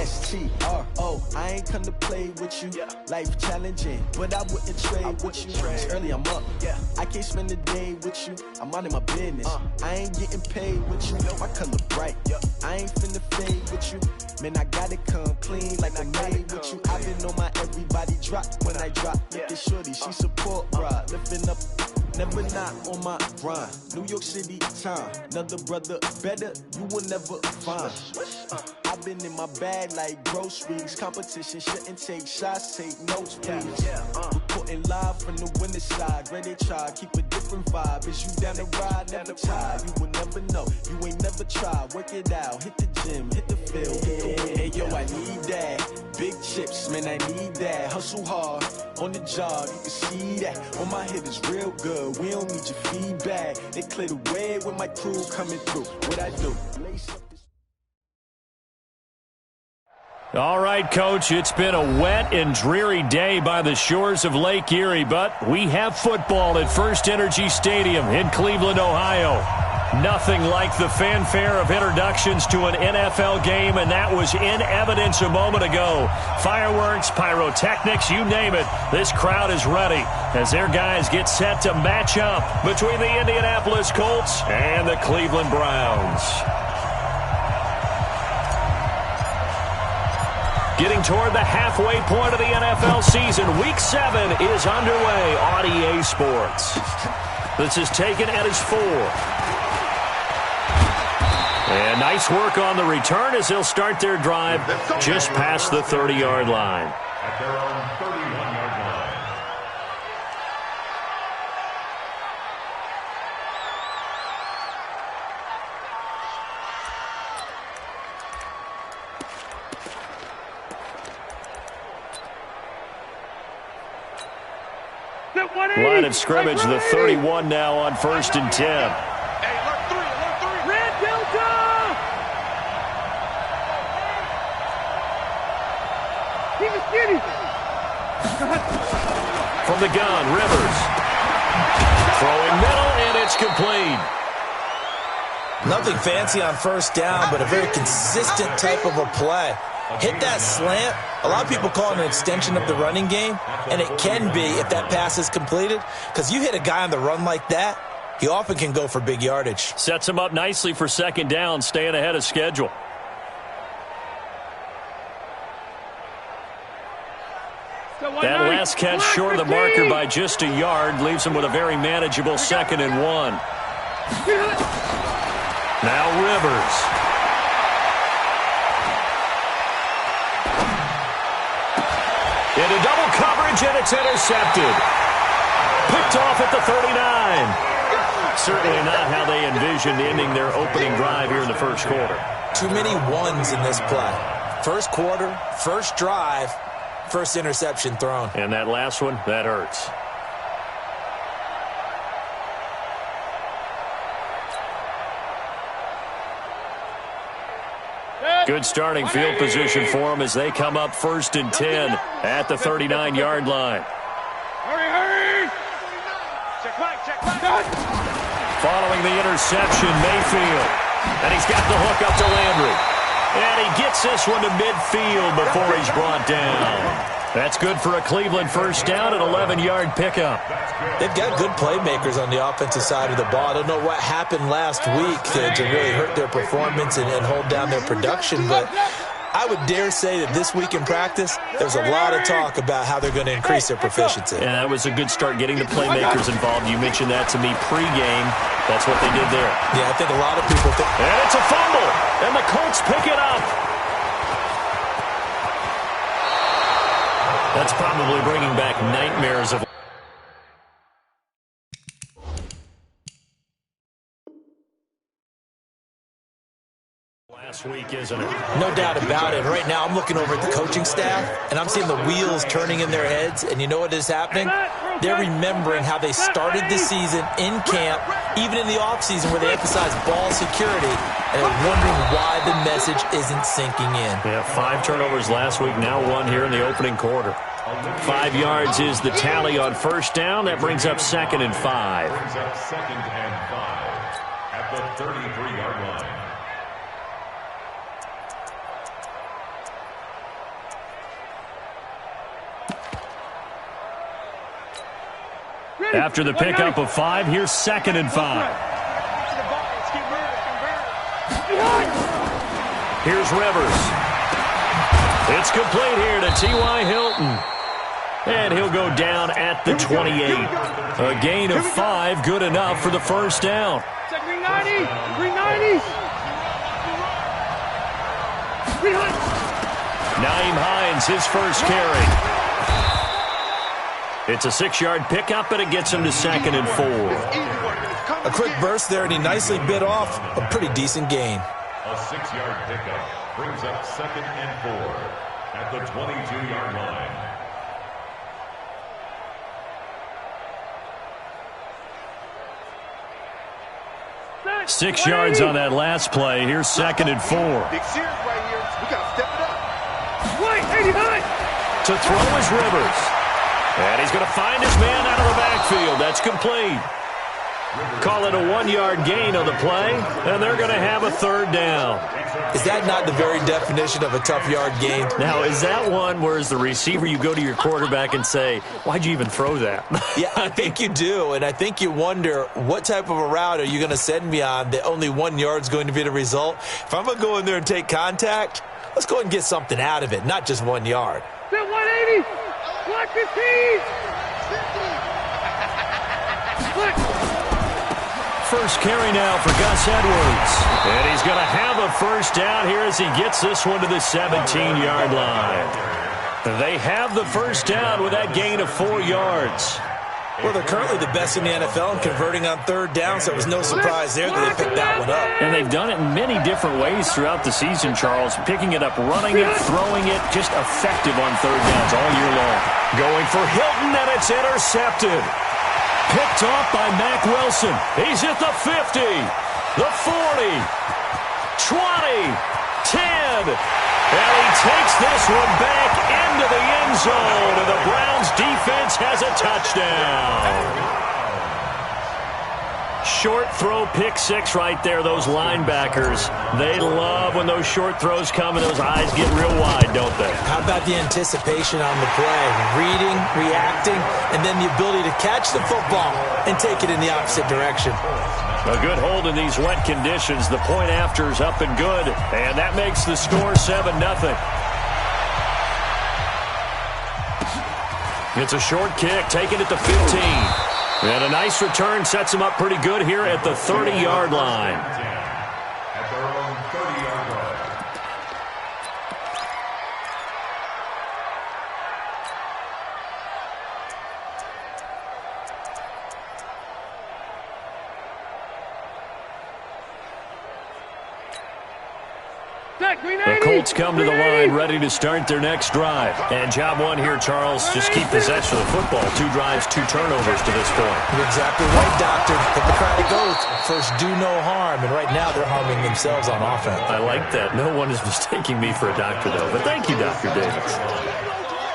S-T-R-O. I ain't come to play with you. Life challenging, but I wouldn't trade with you. It's early, I'm up. I can't spend the day with you. I'm minding my business. I ain't getting paid with you. My color bright. I ain't finna fade with you. Man, I gotta come clean like I made with you. I've been on my everybody drop when I drop. Look at shorty, she support, bruh. Lifting up, never not on my grind. New York City time, another brother better, you will never find. I've been in my bag like groceries. Competition shouldn't take shots, take notes, please. Reporting live from the winning side. Ready to try, keep a different vibe. Is you down the ride, never tired. You will never know, you ain't never tried. Work it out, hit the gym, hit the field, hit the win. Hey yo, I need that. Big chips, man, I need that. Hustle hard, on the job, you can see that. On my hit is real good, we don't need your feedback. They clear the way when my crew coming through. What I do? All right, Coach, it's been a wet and dreary day by the shores of Lake Erie, but we have football at First Energy Stadium in Cleveland, Ohio. Nothing like the fanfare of introductions to an NFL game, and that was in evidence a moment ago. Fireworks, pyrotechnics, you name it. This crowd is ready as their guys get set to match up between the Indianapolis Colts and the Cleveland Browns. Getting toward the halfway point of the NFL season, Week 7 is underway on EA Sports. This is taken at his 4. And nice work on the return as they'll start their drive just past the 30-yard line. At their own 31-yard line. Line of scrimmage, the 31 now on 1st and 10. Red Delta! From the gun, Rivers. Throwing middle, and it's complete. Nothing fancy on first down, but a very consistent type of a play. Hit that slant. A lot of people call it an extension of the running game, and it can be if that pass is completed, because you hit a guy on the run like that, he often can go for big yardage. Sets him up nicely for second down, staying ahead of schedule. That last catch short of the marker by just a yard leaves him with a very manageable 2nd and 1. Now Rivers. Into double coverage, and it's intercepted. Picked off at the 39. Certainly not how they envisioned ending their opening drive here in the first quarter. Too many ones in this play. First quarter, first drive, first interception thrown. And that last one, that hurts. Good starting field position for them as they come up 1st and 10 at the 39-yard line. Hurry! Check back. Following the interception, Mayfield. And he's got the hook up to Landry. And he gets this one to midfield before he's brought down. That's good for a Cleveland first down, an 11-yard pickup. They've got good playmakers on the offensive side of the ball. I don't know what happened last week to really hurt their performance and hold down their production, but I would dare say that this week in practice, there's a lot of talk about how they're going to increase their proficiency. And that was a good start getting the playmakers involved. You mentioned that to me pregame. That's what they did there. Yeah, I think a lot of people think. And it's a fumble, and the Colts pick it up. That's probably bringing back nightmares of last week, isn't it? No doubt about it. Right now I'm looking over at the coaching staff, and I'm seeing the wheels turning in their heads, and you know what is happening? They're remembering how they started the season in camp, even in the offseason where they emphasized ball security, and they're wondering why the message isn't sinking in. Yeah, 5 turnovers last week, now 1 here in the opening quarter. 5 yards is the tally on first down. That brings up 2nd and 5. Brings up 2nd and 5 at the 33-yard line. After the pickup of 5, here's 2nd and 5. Here's Rivers. It's complete here to T.Y. Hilton. And he'll go down at the 28. A gain of 5, good enough for the first down. Green 90. Green 90. Naeem Hines, his first carry. It's a 6-yard pickup, and it gets him to 2nd and 4. A quick burst there, and he nicely bit off a pretty decent gain. A 6-yard pickup brings up 2nd and 4 at the 22-yard line. 6 yards on that last play. Here's 2nd and 4. Big series right here. We got to step it up. Wait, 89. To throw is Rivers. And he's going to find his man out of the backfield. That's complete. Call it a 1-yard gain on the play, and they're going to have a 3rd down. Is that not the very definition of a tough yard gain? Now, is that one where as the receiver you go to your quarterback and say, why'd you even throw that? Yeah, I think you do, and I think you wonder what type of a route are you going to send me on that only 1 yard's going to be the result? If I'm going to go in there and take contact, let's go ahead and get something out of it, not just 1 yard. 180. 115. First carry now for Gus Edwards. And he's going to have a first down here as he gets this one to the 17-yard line. They have the first down with that gain of 4 yards. Well, they're currently the best in the NFL in converting on 3rd down, so it was no surprise there that they picked that one up. And they've done it in many different ways throughout the season, Charles. Picking it up, running it, throwing it, just effective on 3rd downs all year long. Going for Hilton, and it's intercepted. Picked off by Mack Wilson. He's at the 50, the 40, 20, 10. And he takes this one back into the end zone, and the Browns defense has a touchdown. Short throw, pick 6 right there, those linebackers. They love when those short throws come and those eyes get real wide, don't they? How about the anticipation on the play? Reading, reacting, and then the ability to catch the football and take it in the opposite direction. A good hold in these wet conditions. The point after is up and good, and that makes the score 7-0. It's a short kick, taking it to 15. And a nice return sets him up pretty good here at the 30-yard line. At their own 30-yard line. The Colts come to the line ready to start their next drive. And job one here, Charles, just keep possession of the football. 2 drives, 2 turnovers to this point. You're exactly right, Doctor. Hippocratic oath. First, do no harm. And right now, they're harming themselves on offense. I like that. No one is mistaking me for a doctor, though. But thank you, Dr. Davis.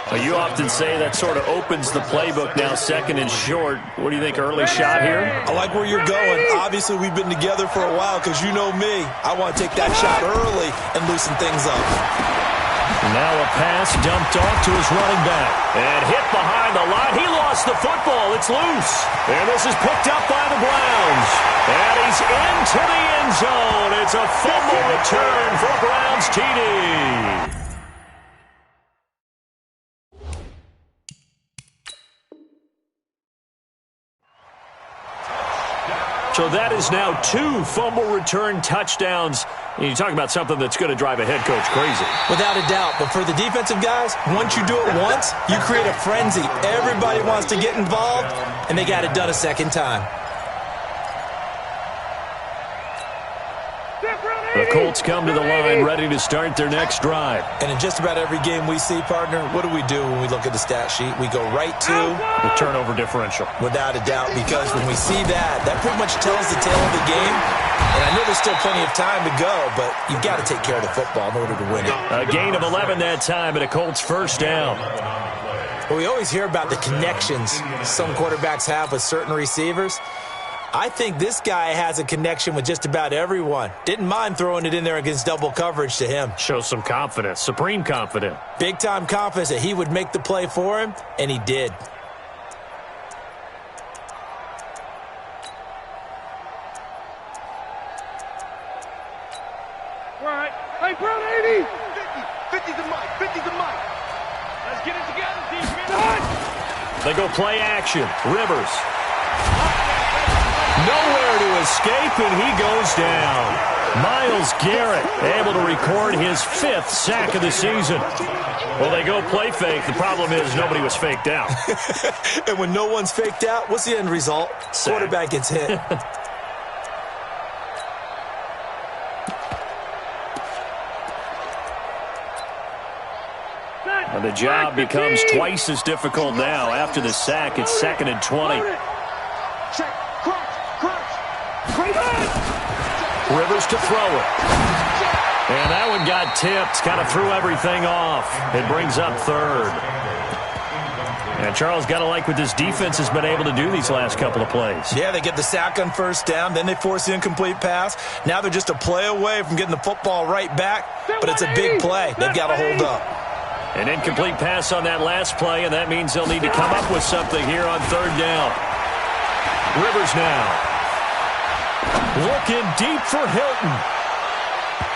You often say that sort of opens the playbook now, 2nd and short. What do you think, early shot here? I like where you're going. Obviously, we've been together for a while because you know me. I want to take that shot early and loosen things up. Now a pass dumped off to his running back. And hit behind the line. He lost the football. It's loose. And this is picked up by the Browns. And he's into the end zone. It's a fumble return for Browns TD. So that is now 2 fumble return touchdowns. And you talk about something that's going to drive a head coach crazy. Without a doubt. But for the defensive guys, once you do it once, you create a frenzy. Everybody wants to get involved, and they got it done a second time. The Colts come to the line ready to start their next drive. And in just about every game we see, partner, what do we do when we look at the stat sheet? We go right to the turnover differential. Without a doubt, because when we see that, that pretty much tells the tale of the game. And I know there's still plenty of time to go, but you've got to take care of the football in order to win it. A gain of 11 that time, and a Colts first down. Well, we always hear about the connections some quarterbacks have with certain receivers. I think this guy has a connection with just about everyone. Didn't mind throwing it in there against double coverage to him. Shows some confidence, supreme confidence. Big-time confidence that he would make the play for him, and he did. 50. 50's the mic. 50's the mic. Let's get it together, defense. They go play action. Rivers. Nowhere to escape, and he goes down. Myles Garrett able to record his 5th sack of the season. Well, they go play fake. The problem is nobody was faked out. And when no one's faked out, what's the end result? Sack. Quarterback gets hit. And the job becomes twice as difficult now. After the sack, it's 2nd and 20. Check. Crunch. Rivers to throw it. And that one got tipped. Kind of threw everything off. It brings up 3rd. And Charles, got to like what this defense has been able to do these last couple of plays. Yeah, they get the sack on 1st down. Then they force the incomplete pass. Now they're just a play away from getting the football right back. But it's a big play. They've got to hold up. An incomplete pass on that last play, and that means they'll need to come up with something here on 3rd down. Rivers now. Looking deep for Hilton.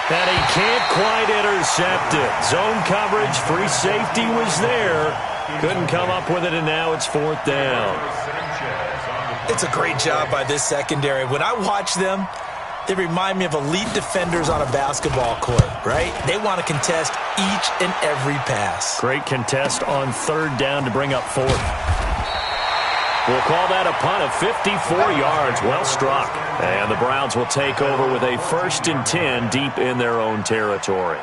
And he can't quite intercept it. Zone coverage, free safety was there. Couldn't come up with it, and now it's 4th down. It's a great job by this secondary. When I watch them, they remind me of elite defenders on a basketball court, right? They want to contest each and every pass. Great contest on 3rd down to bring up 4th. We'll call that a punt of 54 yards. Well struck. And the Browns will take over with a 1st and 10 deep in their own territory.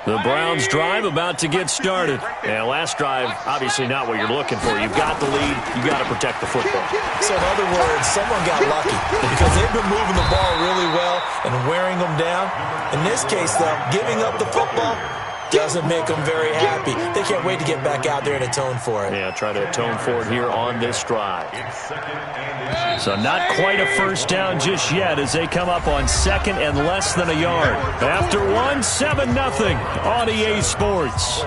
The Browns drive about to get started. And last drive, obviously not what you're looking for. You've got the lead. You've got to protect the football. So in other words, someone got lucky because they've been moving the ball really well and wearing them down. In this case, though, giving up the football doesn't make them very happy. They can't wait to get back out there and atone for it. Yeah, try to atone for it here on this drive. So not quite a 1st down just yet as they come up on 2nd and less than a yard. After 7-0 on EA Sports.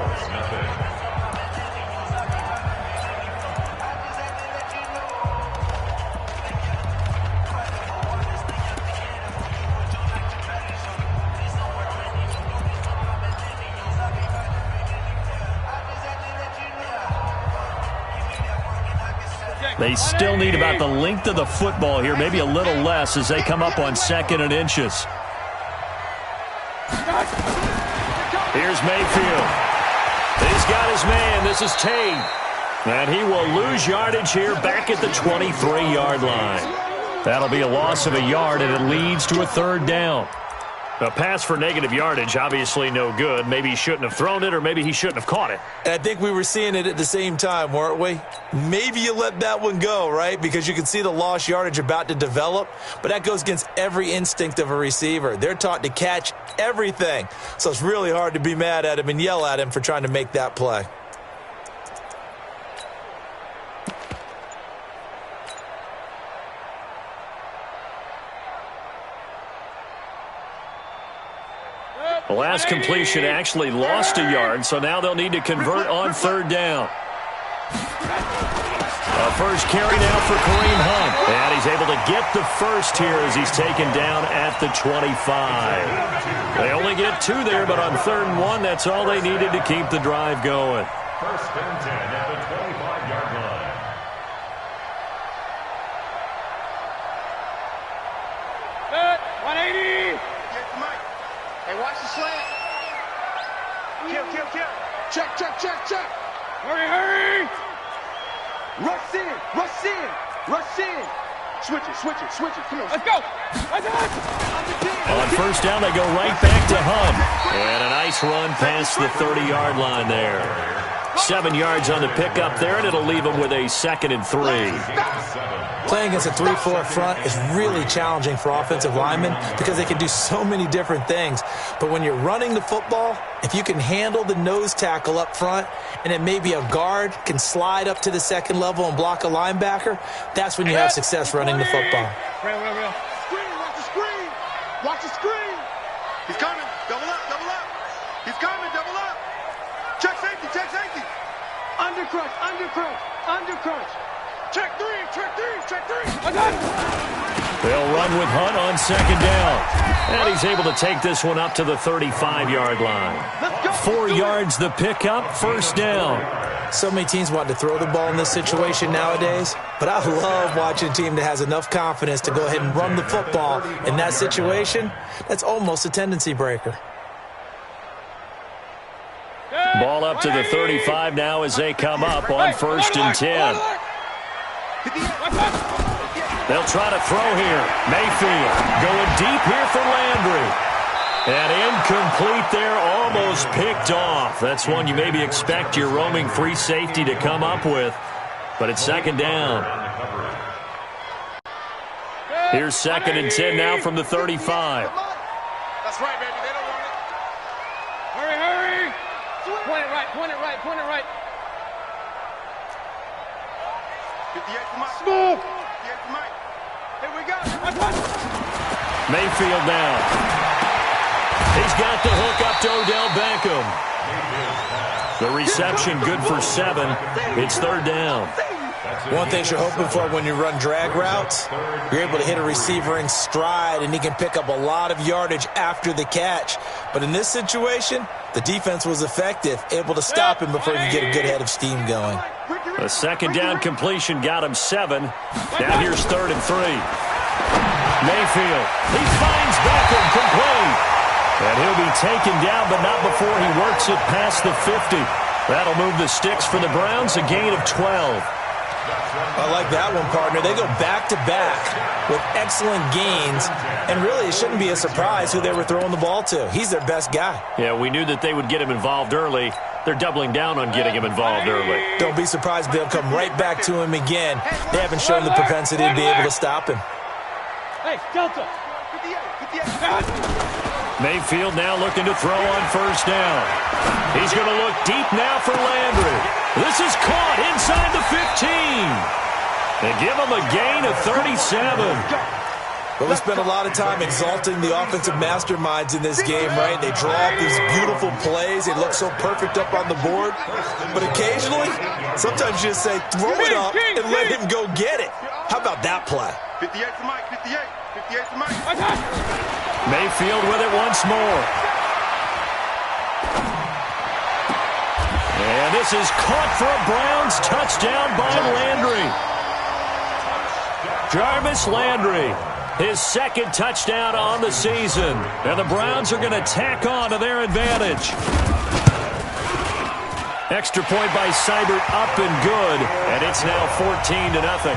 They still need about the length of the football here, maybe a little less as they come up on 2nd and inches. Here's Mayfield. He's got his man. This is Tate. And he will lose yardage here back at the 23-yard line. That'll be a loss of a yard, and it leads to a 3rd down. A pass for negative yardage, obviously no good. Maybe he shouldn't have thrown it, or maybe he shouldn't have caught it. And I think we were seeing it at the same time, weren't we? Maybe you let that one go, right? Because you can see the lost yardage about to develop. But that goes against every instinct of a receiver. They're taught to catch everything. So it's really hard to be mad at him and yell at him for trying to make that play. The last completion actually lost a yard, so now they'll need to convert on 3rd down. A first carry now for Kareem Hunt. And he's able to get the first here as he's taken down at the 25. They only get 2 there, but on 3rd and 1, that's all they needed to keep the drive going. 1st and 10 at the 25-yard line. Good. 180. Hey, watch the slant. Kill. Check. Hurry. Rush in. Switch it. Come on. Let's go. On 1st down, they go right back to Hunt. And a nice run past the 30-yard line there. 7 yards on the pickup there, and it'll leave them with a 2nd and 3. Playing against a 3-4 front is really challenging for offensive linemen because they can do so many different things. But when you're running the football, if you can handle the nose tackle up front and then maybe a guard can slide up to the 2nd level and block a linebacker, that's when you have success running the football. Real. Watch the screen. He's coming. Double up. He's coming. Double up. Check safety, check safety. Under crunch, under crunch, under crunch. Check three, check three, check three. I got it. They'll run with Hunt on second down. And he's able to take this one up to the 35-yard line. 4 yards the pickup, first down. So many teams want to throw the ball in this situation nowadays, but I love watching a team that has enough confidence to go ahead and run the football in that situation. That's almost a tendency breaker. Ball up to the 35 now as they come up on 1st and 10. They'll try to throw here. Mayfield going deep here for Landry. And incomplete there, almost picked off. That's one you maybe expect your roaming free safety to come up with. But it's second down. Here's 2nd and 10 now from the 35. That's right, baby. They don't want it. Hurry, hurry. Point it right, point it right, point it right. 58 for Mike. Smooth. 58 for Mike. Here we go. Mayfield now. He's got the hook up to Odell Beckham. The reception good for 7. It's 3rd down. One thing you're hoping for when you run drag routes, you're able to hit a receiver in stride, and he can pick up a lot of yardage after the catch. But in this situation, the defense was effective, able to stop him before he could get a good head of steam going. The second down completion got him 7. Now here's 3rd and 3. Mayfield, he finds Beckham complete. And he'll be taken down, but not before he works it past the 50. That'll move the sticks for the Browns, a gain of 12. I like that one, partner. They go back-to-back with excellent gains, and really it shouldn't be a surprise who they were throwing the ball to. He's their best guy. Yeah, we knew that they would get him involved early. They're doubling down on getting him involved early. Don't be surprised they'll come right back to him again. They haven't shown the propensity to be able to stop him. Hey, Delta. 58, 58. Mayfield now looking to throw on 1st down. He's going to look deep now for Landry. This is caught inside the 15. They give him a gain of 37. Well, we spent a lot of time exalting the offensive masterminds in this game, right? They draw up these beautiful plays. They look so perfect up on the board. But occasionally, sometimes you just say, throw it up and let him go get it. How about that play? 58 for Mike, 58. 58 for Mike. Mayfield with it once more. And this is caught for a Browns touchdown by Landry. Jarvis Landry, his 2nd touchdown on the season. And the Browns are going to tack on to their advantage. Extra point by Seibert up and good. And it's now 14-0.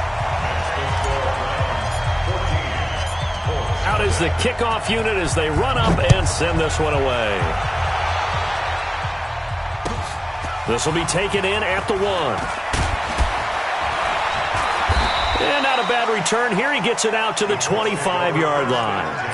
Out is the kickoff unit as they run up and send this one away. This will be taken in at the 1. And not a bad return here. He gets it out to the 25-yard line.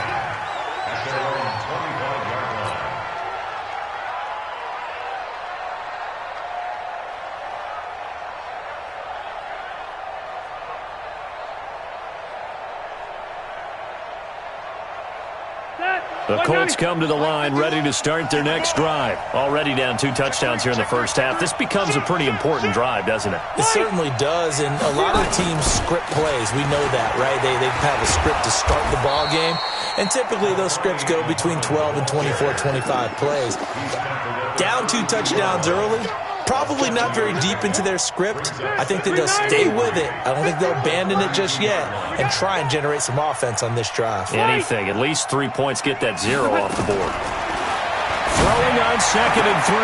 The Colts come to the line ready to start their next drive. Already down 2 touchdowns here in the first half. This becomes a pretty important drive, doesn't it? It certainly does, and a lot of the teams script plays. We know that, right? They have a script to start the ball game, and typically those scripts go between 12 and 24, 25 plays. Down 2 touchdowns early, probably not very deep into their script. I think that they'll stay with it. I don't think they'll abandon it just yet and try and generate some offense on this drive. Anything. At least 3 points. Get that 0 off the board. Throwing on 2nd and 3.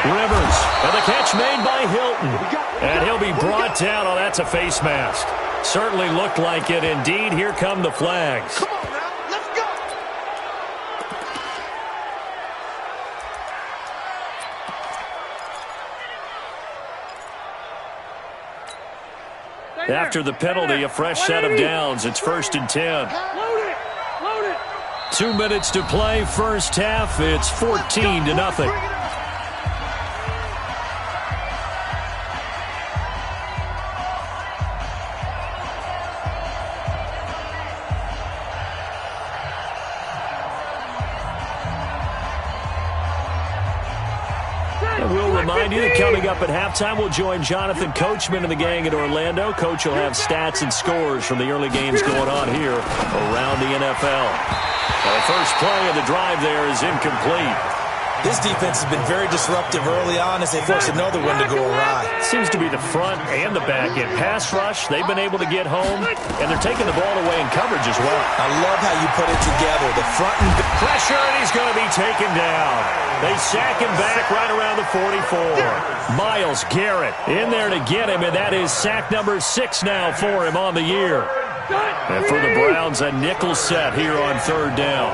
Rivers. And the catch made by Hilton. And he'll be brought down. Oh, that's a face mask. Certainly looked like it. Indeed, here come the flags. Come on now. Let's go. After the penalty, a fresh set of downs. It's 1st and 10. Load it. Load it. 2 minutes to play, first half. It's 14-0. will remind you that coming up at halftime, we'll join Jonathan Coachman and the gang in Orlando. Coach will have stats and scores from the early games going on here around the NFL. The first play of the drive there is incomplete. This defense has been very disruptive early on as they force another one to go awry. Seems to be the front and the back end. Pass rush, they've been able to get home, and they're taking the ball away in coverage as well. I love how you put it together. The front and back. Pressure, and he's going to be taken down. They sack him back right around the 44. Myles Garrett in there to get him, and that is sack number 6 now for him on the year. And for the Browns, a nickel set here on third down.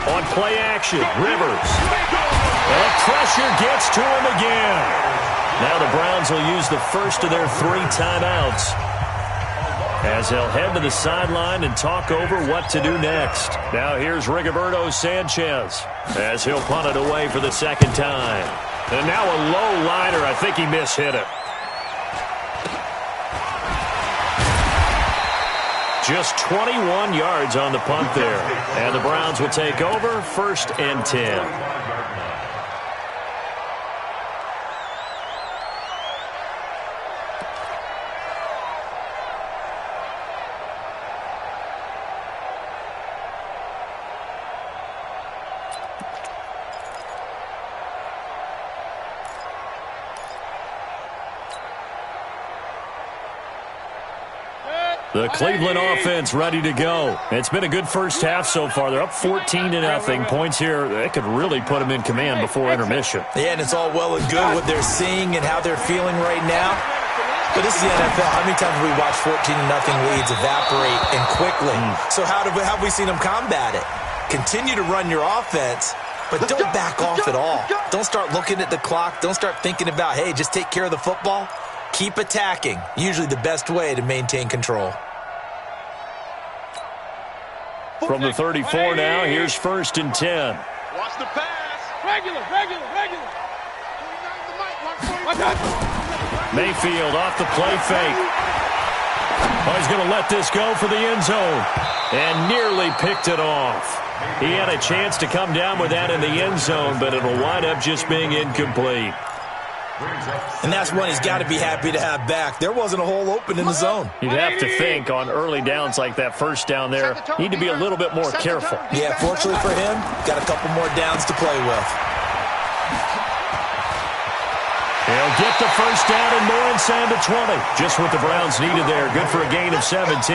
On play action, Rivers. And pressure gets to him again. Now the Browns will use the first of their 3 timeouts as they'll head to the sideline and talk over what to do next. Now here's Rigoberto Sanchez as he'll punt it away for the second time. And now a low liner. I think he mishit it. Just 21 yards on the punt there. And the Browns will take over 1st and 10. The Cleveland offense ready to go. It's been a good first half so far. They're up 14-0. Points here, they could really put them in command before intermission. Yeah, and it's all well and good what they're seeing and how they're feeling right now. But this is the NFL. How many times have we watched 14-0 leads evaporate and quickly? So how have we seen them combat it? Continue to run your offense, but don't back off at all. Don't start looking at the clock. Don't start thinking about, hey, just take care of the football. Keep attacking. Usually the best way to maintain control. From the 34 now, here's 1st and 10. Watch the pass. Regular. Mayfield off the play fake. Oh, he's going to let this go for the end zone. And nearly picked it off. He had a chance to come down with that in the end zone, but it'll wind up just being incomplete. And that's one he's got to be happy to have back. There wasn't a hole open in the zone. You'd have to think on early downs like that first down there, need to be a little bit more careful. Yeah, fortunately for him, got a couple more downs to play with. He'll get the first down and more inside the 20. Just what the Browns needed there. Good for a gain of 17.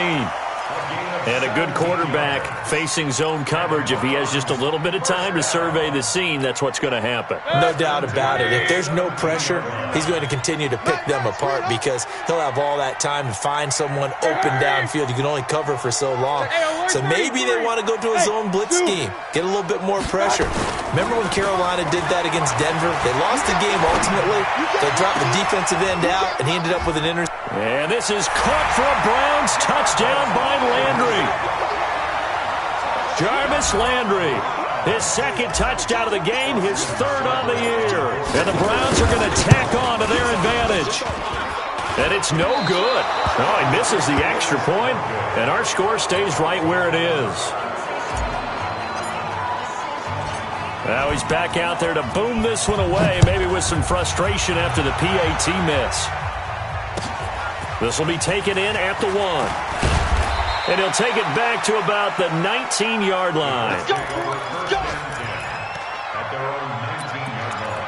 And a good quarterback facing zone coverage. If he has just a little bit of time to survey the scene, that's what's going to happen. No doubt about it. If there's no pressure, he's going to continue to pick them apart because he'll have all that time to find someone open downfield. You can only cover for so long. So maybe they want to go to a zone blitz scheme, get a little bit more pressure. Remember when Carolina did that against Denver? They lost the game ultimately. They dropped the defensive end out, and he ended up with an interception. And this is caught for a Browns touchdown by Landry. Jarvis Landry, his 2nd touchdown of the game, his 3rd on the year. And the Browns are going to tack on to their advantage. And it's no good. Oh, he misses the extra point, and our score stays right where it is. Now he's back out there to boom this one away, maybe with some frustration after the PAT miss. This will be taken in at the 1. And he'll take it back to about the 19-yard line. At their own 19-yard line.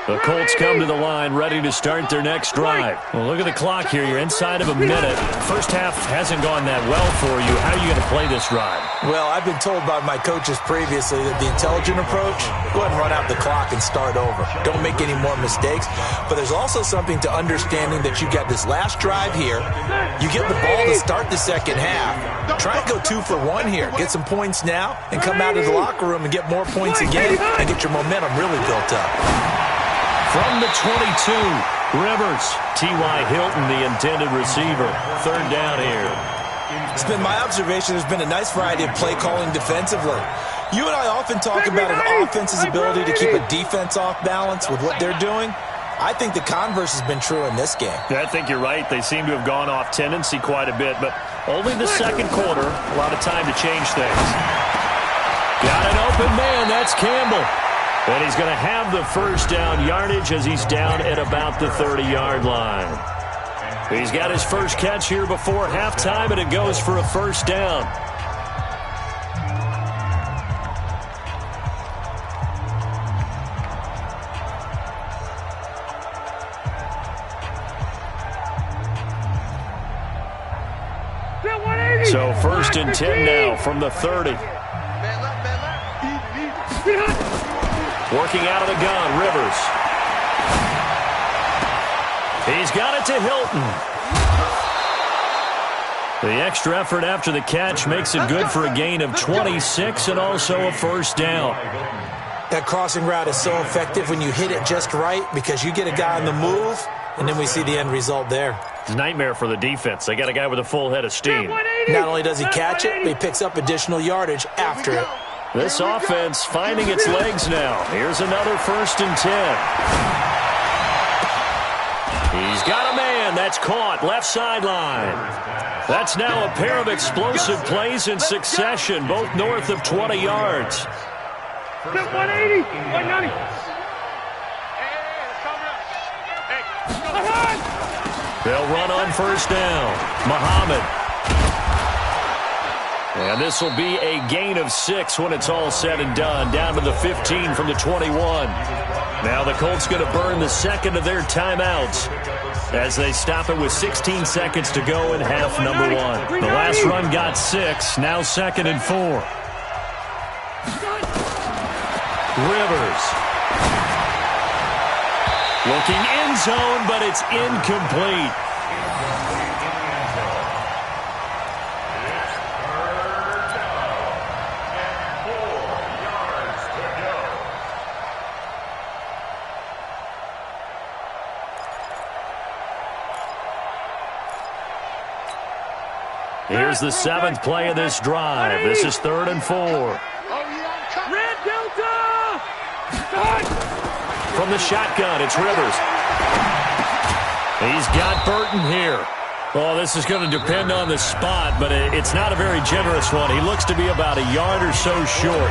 The Colts come to the line, ready to start their next drive. Well, look at the clock here. You're inside of a minute. First half hasn't gone that well for you. How are you going to play this drive? Well, I've been told by my coaches previously that the intelligent approach, go ahead and run out the clock and start over. Don't make any more mistakes. But there's also something to understanding that you got this last drive here. You get the ball to start the second half. Try and go 2 for 1 here. Get some points now and come out of the locker room and get more points again and get your momentum really built up. From the 22, Rivers. T.Y. Hilton, the intended receiver. 3rd down here. It's been my observation there's been a nice variety of play calling defensively. You and I often talk about an offense's ability to keep a defense off balance with what they're doing. I think the converse has been true in this game. Yeah, I think you're right. They seem to have gone off tendency quite a bit, but only the second quarter. A lot of time to change things. Got an open man. That's Campbell. And he's going to have the first down yardage as he's down at about the 30-yard line. He's got his first catch here before halftime, and it goes for a first down. So first and 10 now from the 30. Working out of the gun, Rivers. He's got it to Hilton. The extra effort after the catch makes it good for a gain of 26 and also a first down. That crossing route is so effective when you hit it just right because you get a guy on the move, and then we see the end result there. It's a nightmare for the defense. They got a guy with a full head of steam. Not only does he catch it, but he picks up additional yardage after it. This offense finding its legs now. Here's another first and 10. He's got a man. That's caught. Left sideline. That's now a pair of explosive plays in succession, both north of 20 yards. 180, 190. They'll run on first down. Muhammad. And this will be a gain of 6 when it's all said and done. Down to the 15 from the 21. Now the Colts going to burn the second of their timeouts as they stop it with 16 seconds to go in half number 1. The last run got 6. Now second and 4. Rivers. Looking end zone, but it's incomplete. Here's the 7th play of this drive. This is 3rd and 4. Red Delta! From the shotgun, it's Rivers. He's got Burton here. Oh, this is going to depend on the spot, but it's not a very generous one. He looks to be about a yard or so short.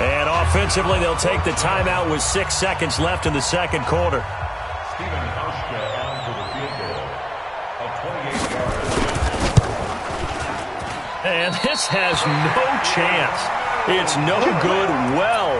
And offensively, they'll take the timeout with 6 seconds left in the second quarter. And this has no chance. It's no good. Well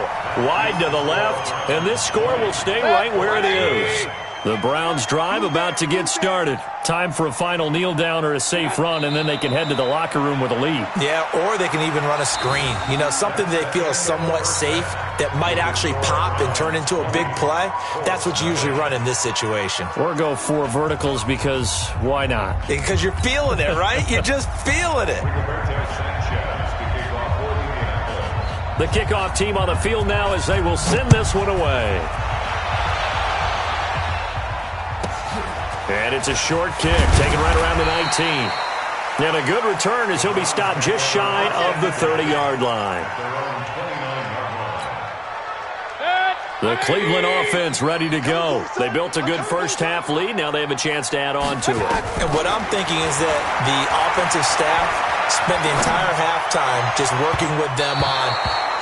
wide to the left, and this score will stay right where it is. The Browns drive about to get started. Time for a final kneel down or a safe run, and then they can head to the locker room with a lead. Yeah, or they can even run a screen. You know, something they feel is somewhat safe that might actually pop and turn into a big play. That's what you usually run in this situation. Or go 4 verticals because why not? Because you're feeling it, right? You're just feeling it. The kickoff team on the field now as they will send this one away. And it's a short kick, taken right around the 19. And a good return as he'll be stopped just shy of the 30-yard line. The Cleveland offense ready to go. They built a good first-half lead. Now they have a chance to add on to it. And what I'm thinking is that the offensive staff spent the entire halftime just working with them on,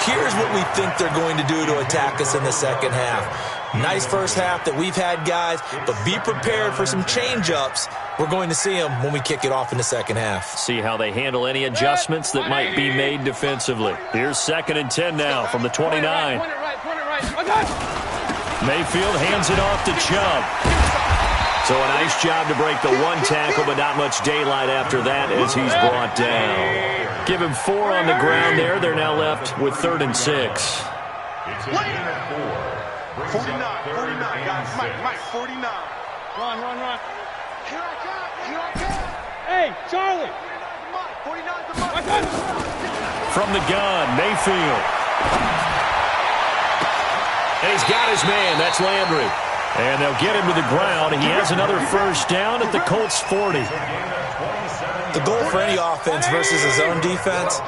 here's what we think they're going to do to attack us in the second half. Nice first half that we've had, guys, but be prepared for some change-ups. We're going to see them when we kick it off in the second half. See how they handle any adjustments that might be made defensively. Here's 2nd and 10 now from the 29. Mayfield hands it off to Chubb. So a nice job to break the 1 tackle, but not much daylight after that as he's brought down. Give him 4 on the ground there. They're now left with 3rd and 6. It's a gain of 4. 49, guys. Mike, 49. Run. Here I come. Hey, Charlie. Mike, 49 to Mike. From the gun, Mayfield. And he's got his man. That's Landry. And they'll get him to the ground. He has another first down at the Colts 40. It's a gain of 27 The goal for any offense versus a zone defense,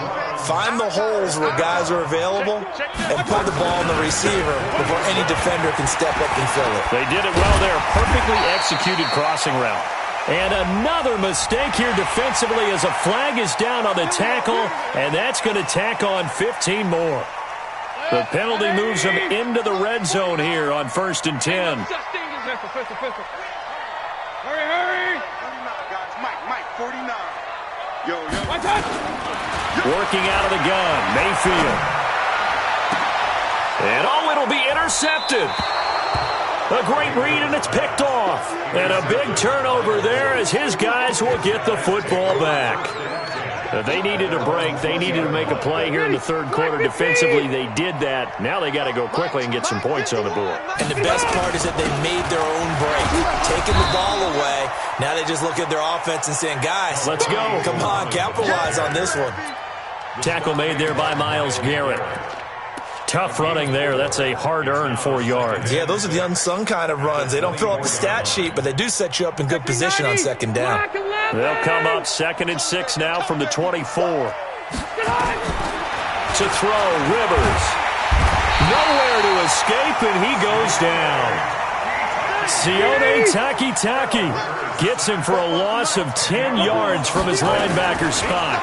find the holes where guys are available and put the ball in the receiver before any defender can step up and fill it. They did it well there. Perfectly executed crossing route. And another mistake here defensively as a flag is down on the tackle, and that's going to tack on 15 more. The penalty moves them into the red zone here on 1st and 10. Hurry, hurry! 49, guys. Mike, 49. Yo. Working out of the gun, Mayfield. And it'll be intercepted. A great read, and it's picked off. And a big turnover there as his guys will get the football back. They needed a break. They needed to make a play here in the third quarter defensively. They did that. Now they got to go quickly and get some points on the board. And the best part is that they made their own break, taking the ball away. Now they just look at their offense and saying, guys, let's go. Come on, capitalize on this one. Tackle made there by Myles Garrett. Tough running there. That's a hard-earned 4 yards. Yeah, those are the unsung kind of runs. They don't fill up the stat sheet, but they do set you up in good position on second down. They'll come up 2nd and 6 now from the 24. To throw, Rivers. Nowhere to escape, and he goes down. Sione Takitaki gets him for a loss of 10 yards from his linebacker spot.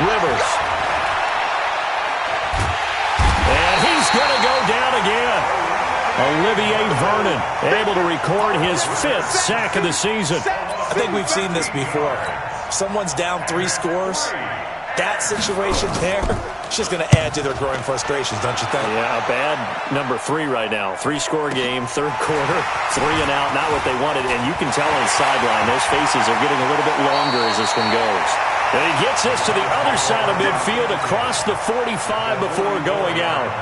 Rivers. And he's going to go down again. Olivier Vernon able to record his 5th sack of the season. I think we've seen this before. Someone's down 3 scores. That situation there, it's just going to add to their growing frustrations, don't you think? Yeah, a bad number 3 right now. 3-score game, third quarter, 3 and out, not what they wanted. And you can tell on the sideline, those faces are getting a little bit longer as this one goes. And he gets us to the other side of midfield across the 45 before going out.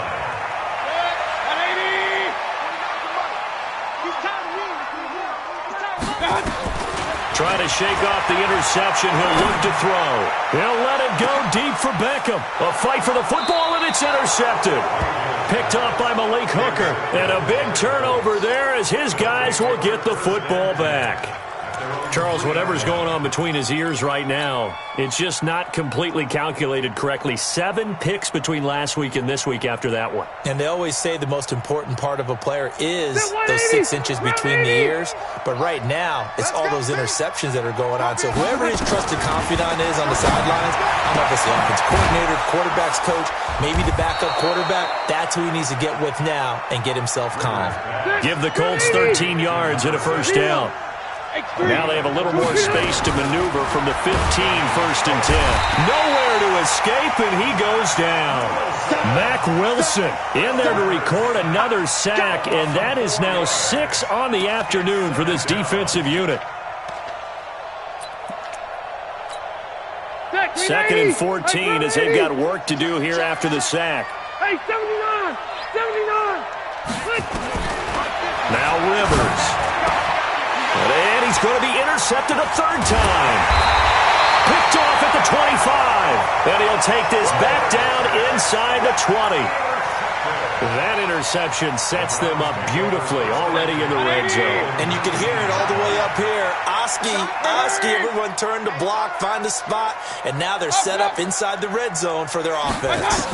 Trying to shake off the interception. He'll look to throw. He'll let it go deep for Beckham. A fight for the football, and it's intercepted. Picked off by Malik Hooker. And a big turnover there as his guys will get the football back. Charles, whatever's going on between his ears right now, it's just not completely calculated correctly. 7 picks between last week and this week after that one. And they always say the most important part of a player is those 6 inches between the ears. But right now, it's all those interceptions that are going on. So whoever his trusted confidant is on the sidelines, I don't know if it's the offense coordinator, quarterback's coach, maybe the backup quarterback, that's who he needs to get with now and get himself calm. Give the Colts 13 yards and a first down. Now they have a little more space to maneuver from the 15, 1st and 10. Nowhere to escape, and he goes down. Mack Wilson in there to record another sack, and that is now 6 on the afternoon for this defensive unit. 2nd and 14 as they've got work to do here after the sack. Hey, 79! 79! Now Rivers. And he's going to be intercepted a 3rd time. Picked off at the 25. And he'll take this back down inside the 20. That interception sets them up beautifully already in the red zone. And you can hear it all the way up here. Oski, everyone turned to block, find a spot, and now they're set up inside the red zone for their offense.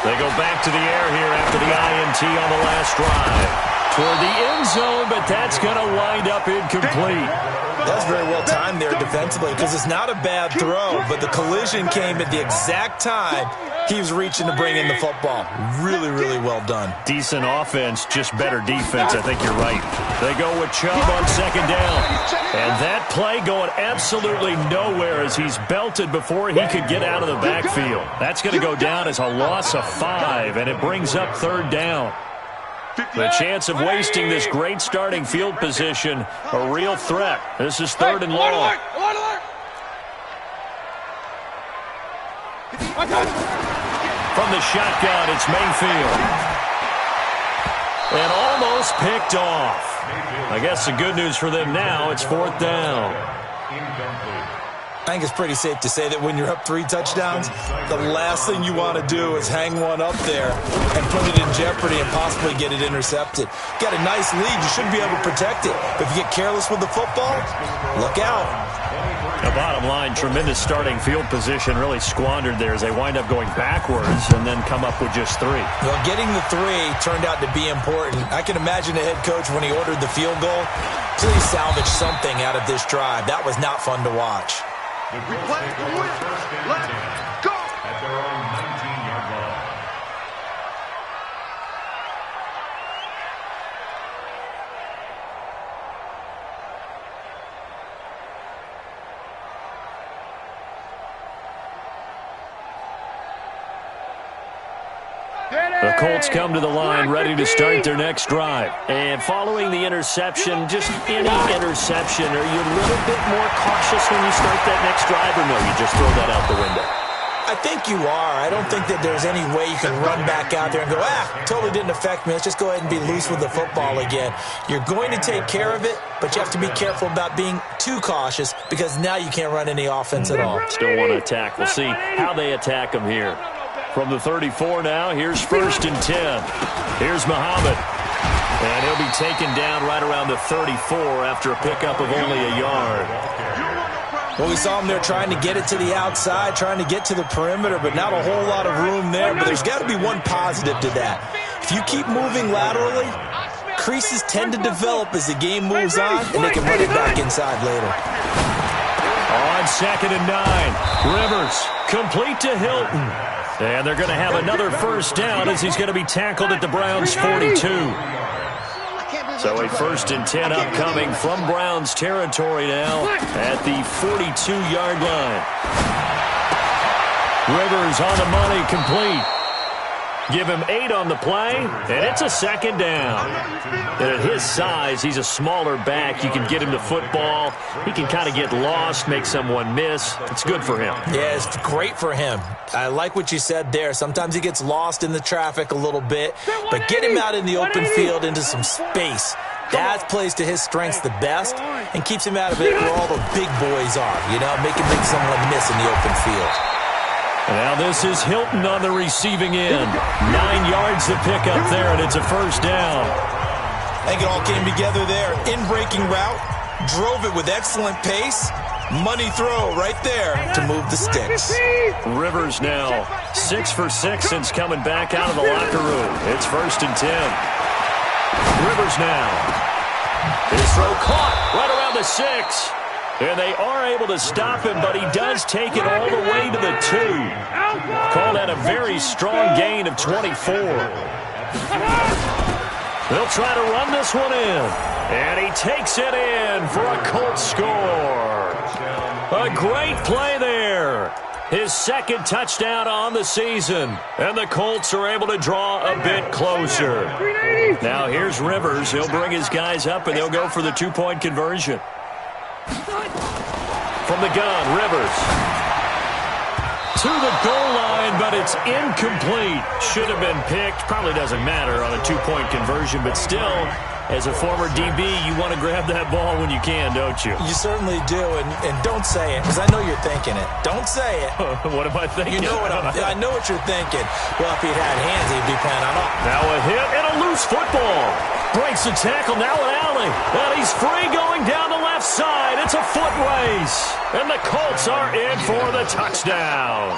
They go back to the air here after the INT on the last drive. Toward the end zone, but that's going to wind up incomplete. That's very well timed there defensively because it's not a bad throw, but the collision came at the exact time he was reaching to bring in the football. Really, really well done. Decent offense, just better defense. I think you're right. They go with Chubb on 2nd down. And that play going absolutely nowhere as he's belted before he could get out of the backfield. That's going to go down as a loss of 5, and it brings up 3rd down. The chance of wasting this great starting field position, a real threat. This is 3rd and long. From the shotgun, it's Mayfield. And almost picked off. I guess the good news for them now, it's 4th down. I think it's pretty safe to say that when you're up 3 touchdowns, the last thing you want to do is hang one up there and put it in jeopardy and possibly get it intercepted. Got a nice lead. You should be able to protect it. But if you get careless with the football, look out. The bottom line, tremendous starting field position, really squandered there as they wind up going backwards and then come up with just 3. Well, getting the 3 turned out to be important. I can imagine the head coach when he ordered the field goal. Please salvage something out of this drive. That was not fun to watch. We play to win. Let's go. At their own 19-yard line. The Colts come to the line ready to start their next drive. And following the interception, just any interception, are you a little bit more cautious when you start that next drive, or no, you just throw that out the window? I think you are. I don't think that there's any way you can run back out there and go, totally didn't affect me. Let's just go ahead and be loose with the football again. You're going to take care of it, but you have to be careful about being too cautious because now you can't run any offense at all. Still want to attack. We'll see how they attack them here. From the 34 now, here's 1st and 10. Here's Muhammad. And he'll be taken down right around the 34 after a pickup of only a yard. Well, we saw him there trying to get it to the outside, trying to get to the perimeter, but not a whole lot of room there. But there's got to be one positive to that. If you keep moving laterally, creases tend to develop as the game moves on, and they can run it back inside later. On 2nd and 9, Rivers complete to Hilton. And they're going to have another first down as he's going to be tackled at the Browns' 42. So a 1st and 10 upcoming from Browns territory now at the 42-yard line. Rivers on the money, complete. Give him 8 on the play, and it's a 2nd down. And at his size, he's a smaller back. You can get him the football. He can kind of get lost, make someone miss. It's good for him. Yeah, it's great for him. I like what you said there. Sometimes he gets lost in the traffic a little bit, but get him out in the open field into some space. That plays to his strengths the best and keeps him out of it where all the big boys are, making someone miss in the open field. Now this is Hilton on the receiving end. 9 yards to pick up there, and it's a first down. I think it all came together there. In-breaking route, drove it with excellent pace. Money throw right there to move the sticks. Rivers now 6 for 6 since coming back out of the locker room. It's 1st and 10. Rivers now. His throw caught right around the 6. And they are able to stop him, but he does take it all the way to the 2. Call that a very strong gain of 24. They'll try to run this one in. And he takes it in for a Colts score. A great play there. His 2nd touchdown on the season. And the Colts are able to draw a bit closer. Now here's Rivers. He'll bring his guys up, and they'll go for the 2-point conversion. From the gun, Rivers. To the goal line, but it's incomplete. Should have been picked. Probably doesn't matter on a 2-point conversion, but still, as a former DB, you want to grab that ball when you can, don't you? You certainly do, and don't say it, because I know you're thinking it. Don't say it. What am I thinking? You know what I know what you're thinking. Well, if he'd had hands, he'd be playing on up. Now a hit and a loose football. Breaks the tackle, now an alley. And he's free going down the left side. It's a foot race. And the Colts are in for the touchdown.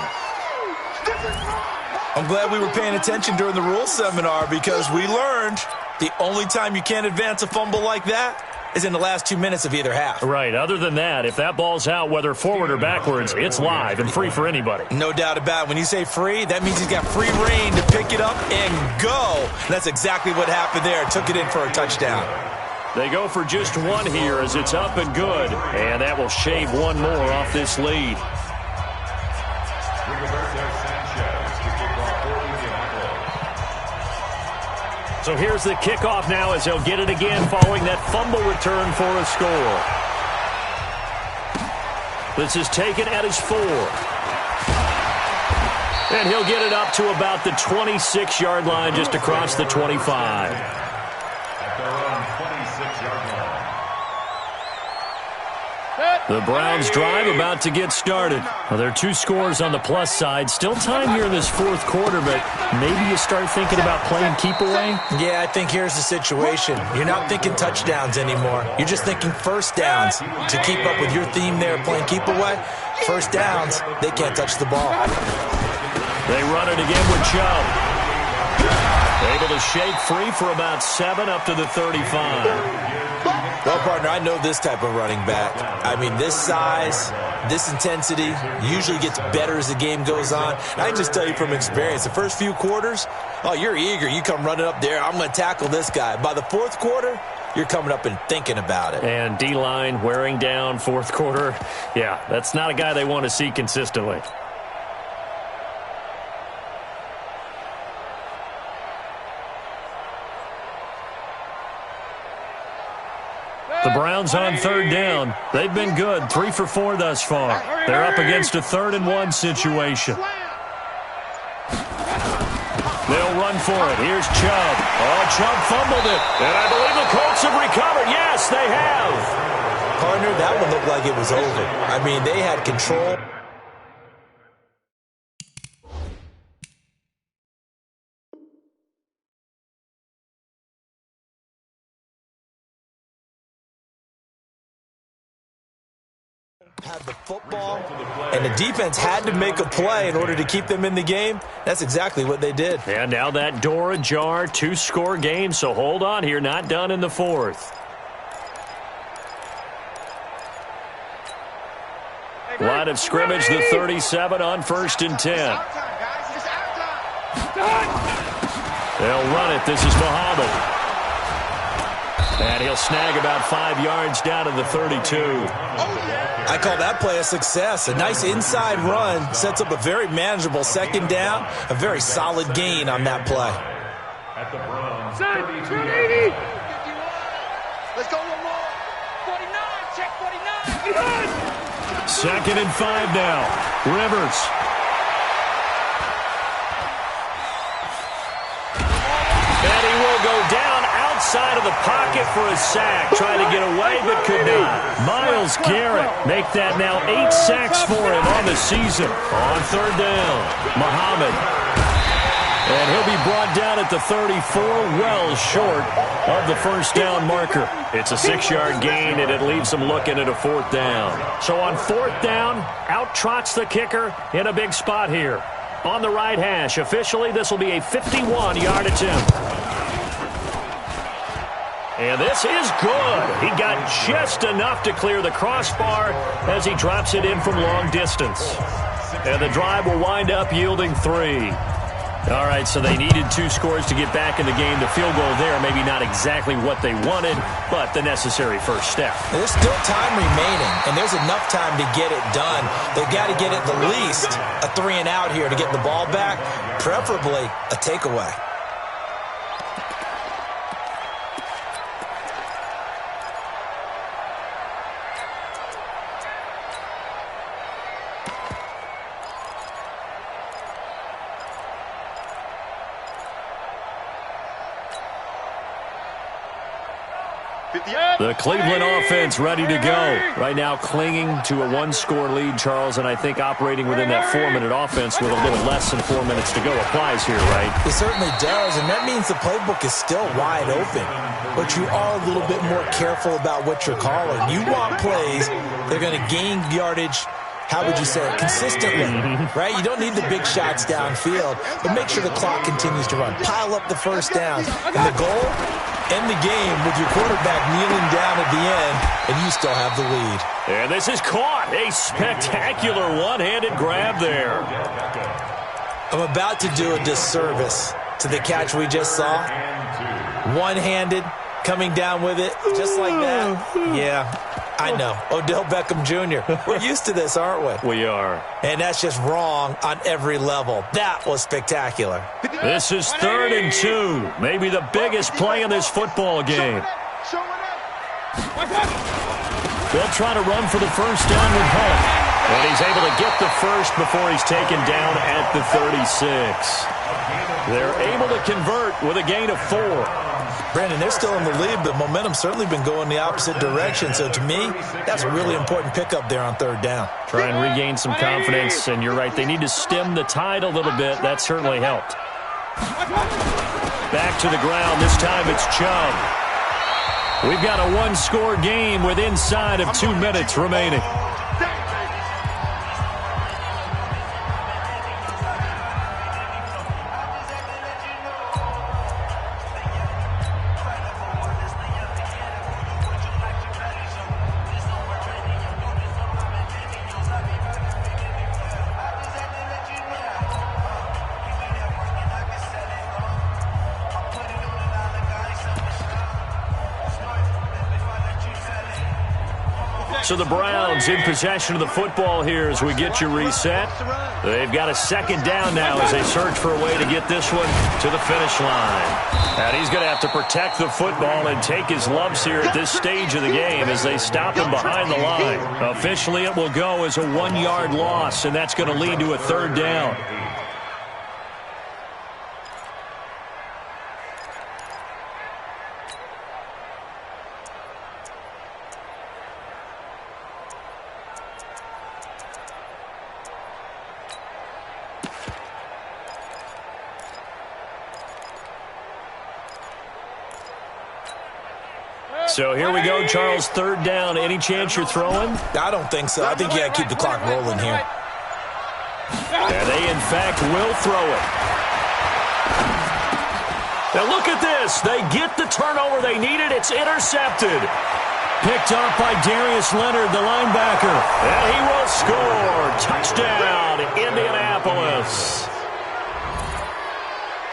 I'm glad we were paying attention during the rules seminar because we learned the only time you can't advance a fumble like that is in the last 2 minutes of either half. Right. Other than that, if that ball's out, whether forward or backwards, it's live and free for anybody. No doubt about it. When you say free, that means he's got free reign to pick it up and go. And that's exactly what happened there. Took it in for a touchdown. They go for just 1 here as it's up and good. And that will shave 1 more off this lead. So here's the kickoff now as they'll get it again following that fumble return for a score. This is taken at his 4. And he'll get it up to about the 26-yard line just across the 25. At their own 26-yard line. The Browns drive about to get started. Well, there are 2 scores on the plus side. Still time here in this fourth quarter, but maybe you start thinking about playing keep away? Yeah, I think here's the situation. You're not thinking touchdowns anymore. You're just thinking first downs. To keep up with your theme there, playing keep away, first downs, they can't touch the ball. They run it again with Chubb. Able to shake free for about 7 up to the 35. Well, partner, I know this type of running back. I mean, this size, this intensity usually gets better as the game goes on. And I can just tell you from experience, the first few quarters, oh, you're eager. You come running up there, I'm going to tackle this guy. By the fourth quarter, you're coming up and thinking about it. And D-line wearing down fourth quarter. Yeah, that's not a guy they want to see consistently. The Browns on third down. They've been good, 3 for 4 thus far. They're up against a 3rd and 1 situation. They'll run for it. Here's Chubb. Oh, Chubb fumbled it. And I believe the Colts have recovered. Yes, they have. Partner, that one looked like it was over. I mean, they had control. Had the football, and the defense had to make a play in order to keep them in the game. That's exactly what they did. And now that door ajar, 2-score game, so hold on here, not done in the fourth. Line of scrimmage, the 37 on 1st and 10. They'll run it. This is Muhammad. And he'll snag about 5 yards down to the 32. I call that play a success. A nice inside run sets up a very manageable 2nd down. A very solid gain on that play. At the Browns, 32. Let's go one more. 49, check 49. 2nd and 5 now. Rivers. And he will go down outside of the pocket for a sack. Tried to get away, but could not. Myles Garrett make that now 8 sacks for him on the season. On 3rd down, Muhammad. And he'll be brought down at the 34, well short of the 1st down marker. It's a 6-yard gain, and it leaves them looking at a 4th down. So on 4th down, out trots the kicker in a big spot here. On the right hash, officially, this will be a 51-yard attempt. And this is good. He got just enough to clear the crossbar as he drops it in from long distance. And the drive will wind up yielding 3. All right, so they needed 2 scores to get back in the game. The field goal there, maybe not exactly what they wanted, but the necessary first step. There's still time remaining, and there's enough time to get it done. They've got to get at the least a 3 and out here to get the ball back, preferably a takeaway. The Cleveland offense ready to go. Right now clinging to a 1-score lead, Charles, and I think operating within that 4-minute offense with a little less than 4 minutes to go applies here, right? It certainly does, and that means the playbook is still wide open. But you are a little bit more careful about what you're calling. You want plays that are going to gain yardage, how would you say it, consistently, right? You don't need the big shots downfield, but make sure the clock continues to run. Pile up the first downs. And the goal, end the game with your quarterback kneeling down at the end, and you still have the lead. And this is caught. A spectacular one-handed grab there. I'm about to do a disservice to the catch we just saw. One-handed, coming down with it, just like that. Yeah. I know. Odell Beckham Jr. We're used to this, aren't we? We are. And that's just wrong on every level. That was spectacular. This is 3rd and 2. Maybe the biggest play in this football game. They'll try to run for the first down with Hunt. And he's able to get the first before he's taken down at the 36. They're able to convert with a gain of 4. Brandon, they're still in the lead, but momentum's certainly been going the opposite direction. So to me, that's a really important pickup there on 3rd down. Try and regain some confidence, and you're right, they need to stem the tide a little bit. That certainly helped. Back to the ground. This time it's Chubb. We've got a one-score game with inside of 2 minutes remaining. So the Browns in possession of the football here as we get you reset. They've got a 2nd down now as they search for a way to get this one to the finish line. And he's going to have to protect the football and take his lumps here at this stage of the game as they stop him behind the line. Officially, it will go as a 1-yard loss, and that's going to lead to a 3rd down. So here we go, Charles, 3rd down. Any chance you're throwing? I don't think so. I think you got to keep the clock rolling here. And they, in fact, will throw it. Now look at this. They get the turnover they needed. It's intercepted. Picked up by Darius Leonard, the linebacker. And he will score. Touchdown, Indianapolis.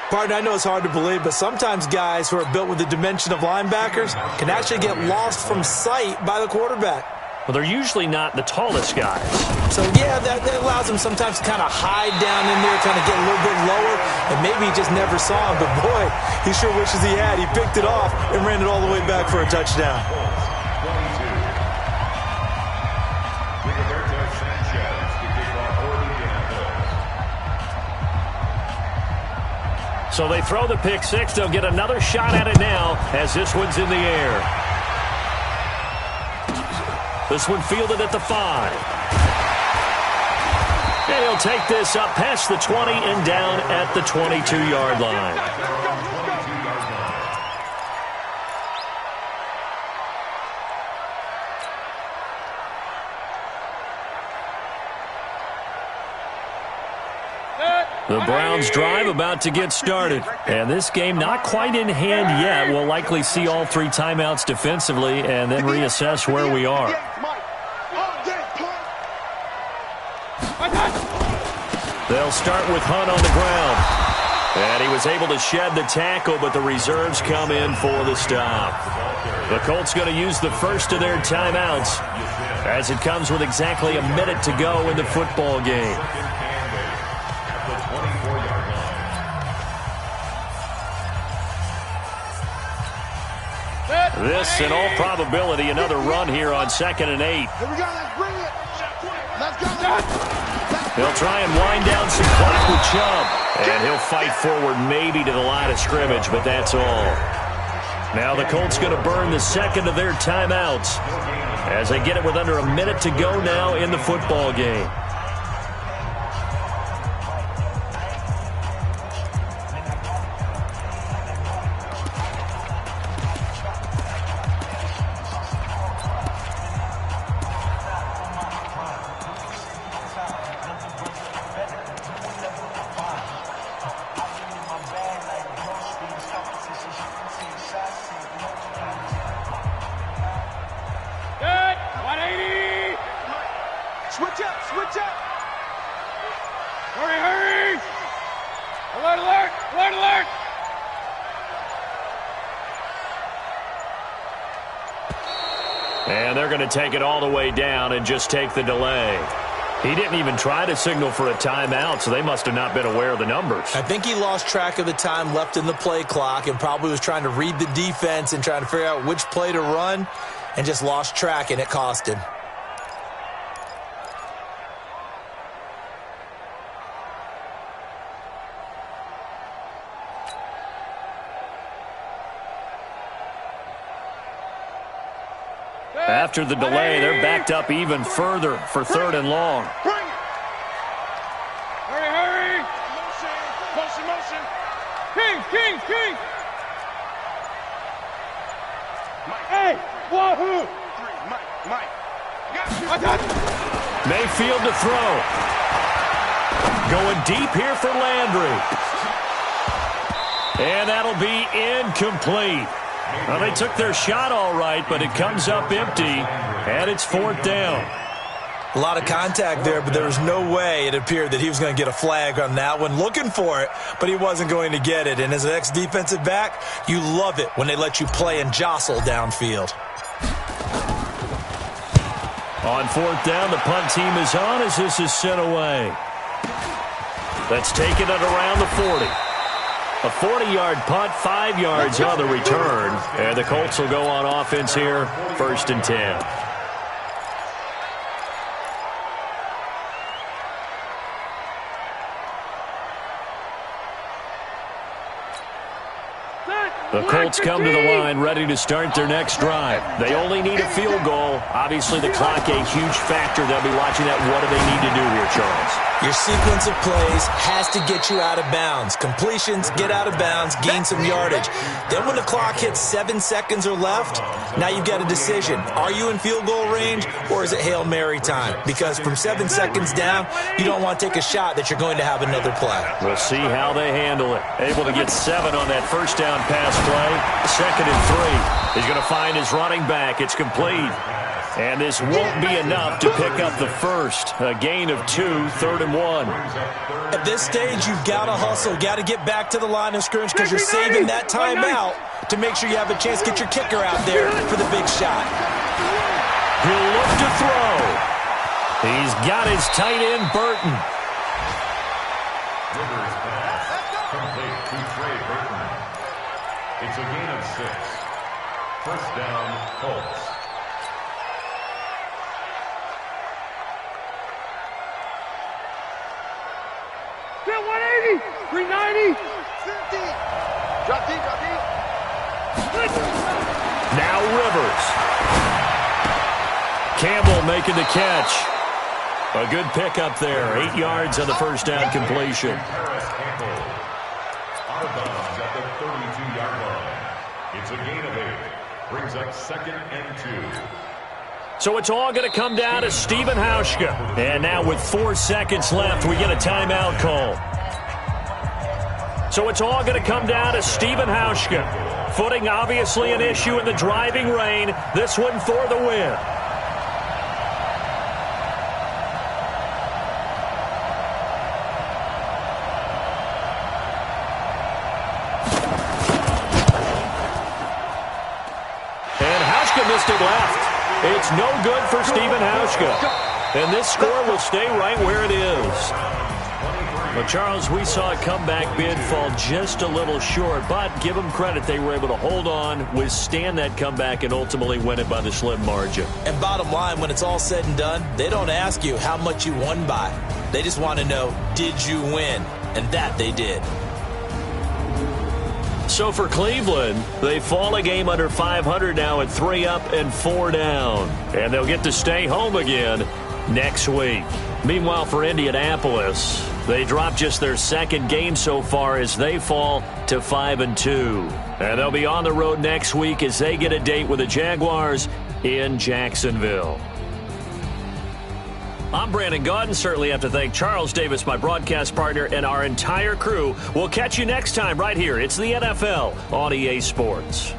Partner, I know it's hard to believe, but sometimes guys who are built with the dimension of linebackers can actually get lost from sight by the quarterback. Well, they're usually not the tallest guys. So, yeah, that allows them sometimes to kind of hide down in there, kind of get a little bit lower, and maybe he just never saw him. But, boy, he sure wishes he had. He picked it off and ran it all the way back for a touchdown. So they throw the pick six. They'll get another shot at it now as this one's in the air. This one fielded at the 5. And he'll take this up past the 20 and down at the 22-yard line. The Browns drive about to get started. And this game not quite in hand yet. We'll likely see all 3 timeouts defensively and then reassess where we are. They'll start with Hunt on the ground. And he was able to shed the tackle, but the reserves come in for the stop. The Colts going to use the first of their timeouts as it comes with exactly a minute to go in the football game. This, in all probability, another run here on 2nd and 8. Here we go, let's bring it. Let's go. He'll try and wind down some clock with Chubb. And he'll fight forward maybe to the line of scrimmage, but that's all. Now the Colts going to burn the second of their timeouts as they get it with under a minute to go now in the football game. And they're going to take it all the way down and just take the delay. He didn't even try to signal for a timeout, so they must have not been aware of the numbers. I think he lost track of the time left in the play clock and probably was trying to read the defense and trying to figure out which play to run and just lost track, and it cost him. After the delay, they're backed up even further for 3rd and long. Bring it. Hurry, hurry. Motion, motion. King. Hey, wahoo. Mike. I got you. Mayfield to throw. Going deep here for Landry. And that'll be incomplete. Well, they took their shot all right, but it comes up empty, and it's 4th down. A lot of contact there, but there was no way it appeared that he was going to get a flag on that one. Looking for it, but he wasn't going to get it. And as an ex-defensive back, you love it when they let you play and jostle downfield. On 4th down, the punt team is on as this is sent away. That's taken at around the 40. A 40-yard punt, 5 yards on the return. And the Colts will go on offense here, 1st and 10. The Colts come to the line ready to start their next drive. They only need a field goal. Obviously, the clock a huge factor. They'll be watching that. What do they need to do here, Charles? Your sequence of plays has to get you out of bounds. Completions, get out of bounds, gain some yardage. Then when the clock hits 7 seconds or left, now you've got a decision. Are you in field goal range or is it Hail Mary time? Because from 7 seconds down, you don't want to take a shot that you're going to have another play. We'll see how they handle it. Able to get 7 on that first down pass play. 2nd and 3. He's going to find his running back. It's complete. And this won't be enough to pick up the first. A gain of 2, 3rd and 1. At this stage, you've got to hustle. Got to get back to the line of scrimmage because you're saving that timeout to make sure you have a chance to get your kicker out there for the big shot. He'll look to throw. He's got his tight end, Burton. Rivers pass. Complete to Trey Burton. It's a gain of 6. 1st down, Colts. Get 180. 390. 50. Drop deep. Now Rivers. Campbell making the catch. A good pickup there. 8 yards on the first down completion. Campbell. Out of bounds at the 32-yard line. It's a gain of 8. Brings up 2nd and 2. So it's all going to come down to Stephen Hauschka. And now with 4 seconds left, we get a timeout call. So it's all going to come down to Stephen Hauschka. Footing obviously an issue in the driving rain. This one for the win. And Hauschka missed it left. It's no good for Stephen Hauschka. And this score will stay right where it is. But, Charles, we saw a comeback bid fall just a little short, but give them credit. They were able to hold on, withstand that comeback, and ultimately win it by the slim margin. And bottom line, when it's all said and done, they don't ask you how much you won by. They just want to know, did you win? And that they did. So for Cleveland, they fall a game under 500 now at 3 up and 4 down. And they'll get to stay home again next week. Meanwhile, for Indianapolis, they drop just their 2nd game so far as they fall to 5-2. And they'll be on the road next week as they get a date with the Jaguars in Jacksonville. I'm Brandon Gaudin. Certainly have to thank Charles Davis, my broadcast partner, and our entire crew. We'll catch you next time right here. It's the NFL on EA Sports.